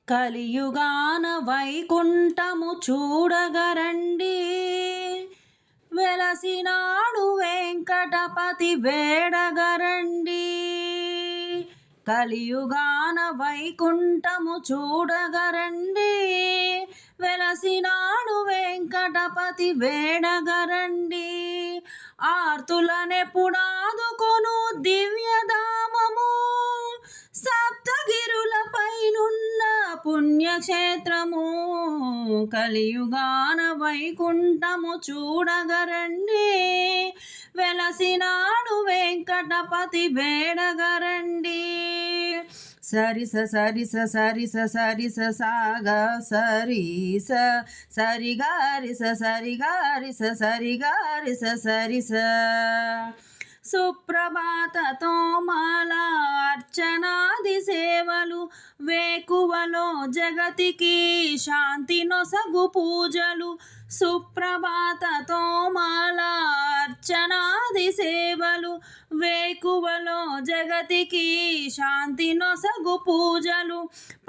కలియుగాన వైకుంఠము చూడగరండి, వెలసినాడు వెంకటపతి వేడగరండి. కలియుగాన వైకుంఠము చూడగరండి, వెలసినాడు వెంకటపతి వేడగరండి. ఆర్తులనెప్పుడాదుకొను దివ్యధామము, సప్తగిరులపైనున్న పుణ్యక్షేత్రము. కలియుగాన వైకుంఠము చూడగరండి, వెలసినాడు వెంకటపతి వేడగరండి. సరిస సరిస సరిస సరిస సాగ సరిస సరిగారిస సరిగారిస సరిగారిస సరిస. సుప్రభాతతో మాల అర్చనాది సేవలు, వేకువలో జగతికి శాంతి నొసగు పూజలు. సుప్రభాతతో మాల అర్చనాది సేవలు, వేకువలో జగతికి శాంతి నొసగు పూజలు.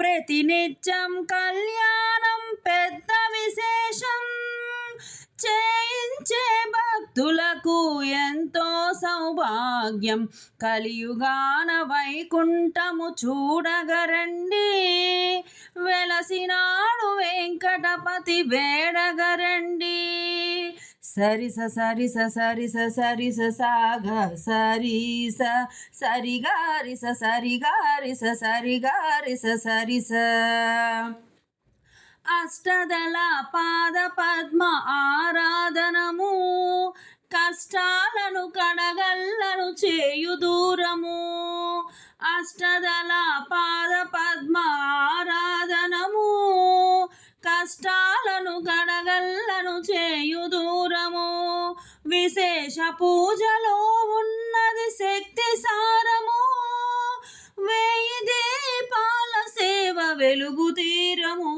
ప్రతినిత్యం కళ్యాణం పెద్ద విశేషం, చేయించే భక్తులకు ఎంతో సౌభాగ్యం. కలియుగాన వైకుంఠము చూడగరండి, వెలసినాడు వెంకటపతి వేడగరండి. సరిస సరిస సరిస సరిస సాగ సరిస సరిగారిస సరిగారిస సరిగారిస సరిస. అష్టదళ పాద పద్మ ఆరాధనము, కష్టాలను కడగల్లను చేయు దూరము. అష్టదళ పాద పద్మ ఆరాధనము, కష్టాలను కడగల్లను చేయు దూరము. విశేష పూజలో ఉన్నది శక్తి సారము, వేయి దీపాల సేవ వెలుగు తీరము.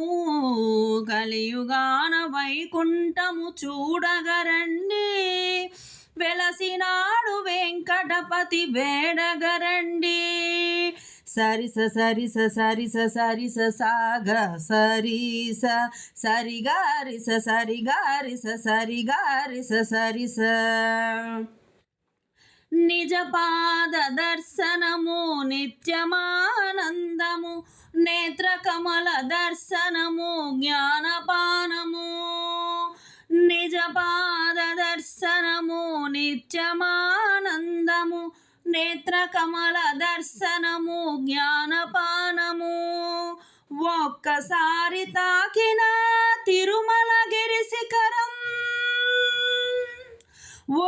కలియుగాన వైకుంఠము చూడగరండి, వెలసినాడు వెంకటపతి వేడగరండి. సరిస సరిస సరిస సరిస సాగ సరిస సరిగారిస సరిగారిస సరిగారిస సరిస. నిజ పాద దర్శనము నిత్యమానందము, నేత్రకమల దర్శనము జ్ఞానపానము. నిజ పాద దర్శనము నిత్యమానందము, నేత్రకమల దర్శనము జ్ఞానపానము. ఒక్కసారి తాకిన తిరుమలగిరి శిఖరం,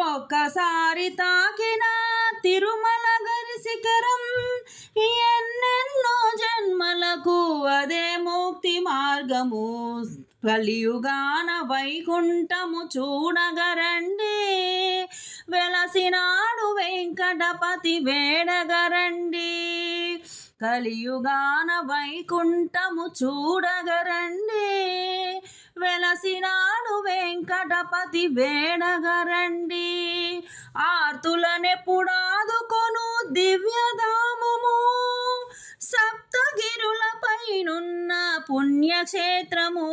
ఒక్కసారి తాకిన తిరుమలగిరి శిఖరం. ఎన్నెన్నో జన్మలకు అదే ముక్తి మార్గము. కలియుగాన వైకుంఠము చూడగరండి, వెలసినాడు వెంకటపతి వేడగరండి. కలియుగాన వైకుంఠము చూడగరండి, వెలసినాడు వెంకటపతి వేడగరండి. ఆర్తులనెప్పుడాదుకొను దివ్యధామము, సప్తగిరులపైనున్న పుణ్యక్షేత్రము.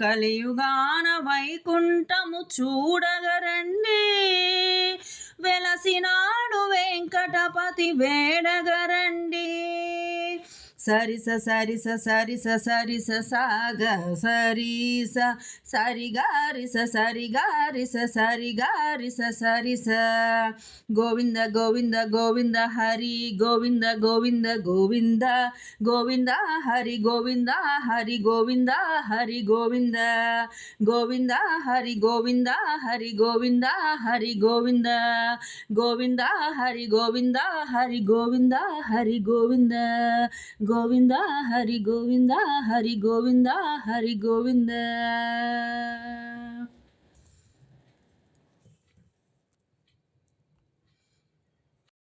కలియుగాన వైకుంఠము చూడగరండి, వెలసినాడు వెంకటపతి వేడగరండి. సరిస సరిస సరిస సరిస సాగ సరిస సరిగారిస సరిగారిస సరిగారిస సరిస. గోవింద గోవింద గోవింద హరి గోవింద గోవింద గోవింద గోవింద హరి గోవింద హరి గోవింద హరి గోవింద గోవింద హరి గోవింద హరి గోవింద హరి గోవింద గోవింద హరి గోవింద హరి గోవింద హరి గోవింద గోవింద హరి గోవింద హరి గోవింద హరి గోవింద.